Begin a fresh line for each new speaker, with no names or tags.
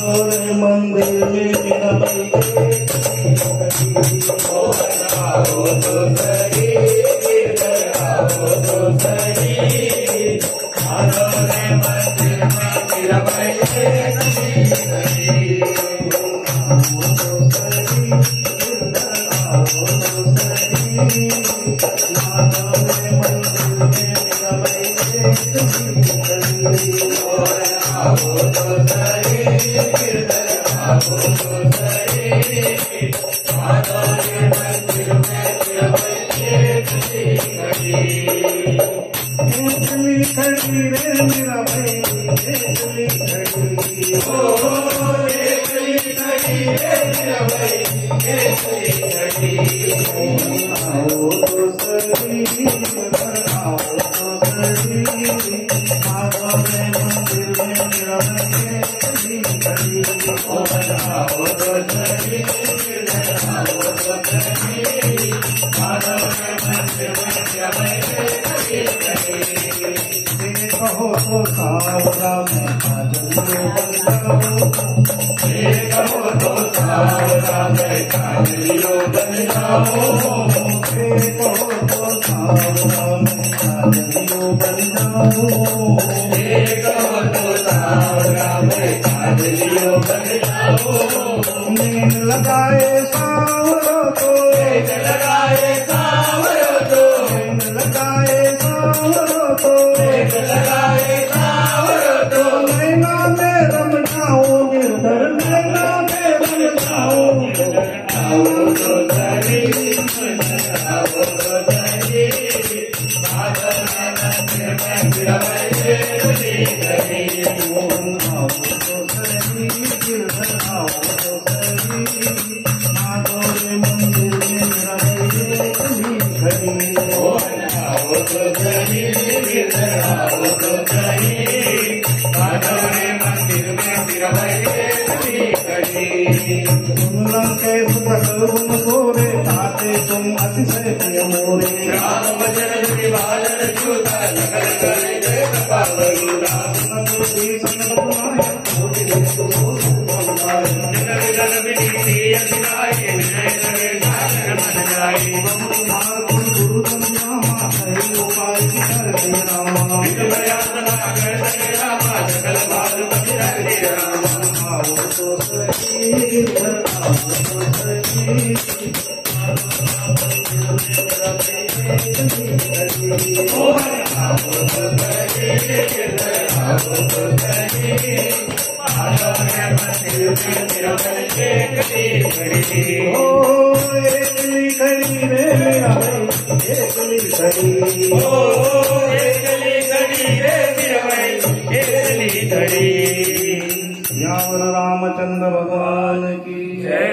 माधोरे मंदिर में मेरा भाई
ओ आओ तो सही, गिरधर आओ तो सही, माधोरे मंदिर में मेरा भाई
खड़ी रे मेरा भाई एकली खड़ी आओ तो सही आओ तो सही माधोरे मंदिर में मेरा भाई एकली खड़ी
आओ तो सही, आओ तो सही, माधोरे मंदिर में मेरा भाई
कहो तो सावरा में काजलियो बन जाओ कहो तो सावरा में काजलियो बन जाओ
कहो तो सावरा में काजलियो बन जाओ
नींद लगाए सावरो तो
लगाए सावरो तो
नींद लगाए सावरो तो
लगाए सावरो तो
नैना में रम जाओ गिरधर नैना में रम जाओ
आओ तो सही, आओ तो सही, माधोरे मंदिर में मेरा भाई
आओ तो सही गिरधर आओ तो सही माधोरे मंदिर में मेरा भाई एकली खड़ी
आओ तो सही, गिरधर आओ तो सही, माधोरे मंदिर में मेरा भाई
तुम लंके सकल गुण गोरे ताते तुम अतिशय प्रिय मोरे
राम भजन विभाजन चूता सकल करे जय कपावरुणा
सकल बुलाए कोटि
जन विनीति अधिनाय विजय करे सागर मन जाय
गुरु नामा सही उपाय कर दे रामा
विजयासना कर सके रामा सकल बाल बधि हरे रामा
आओ तो सही गिरधर आओ तो सही
आओ तो सही, गिरधर आओ तो सही, माधोरे मंदिर में मेरा भाई एकली
खड़ी रे मेरा भाई एकली खड़ी
ओ एकली खड़ी रे मेरा भाई एकली खड़ी।
यावर रामचंद्र भगवान की
जय।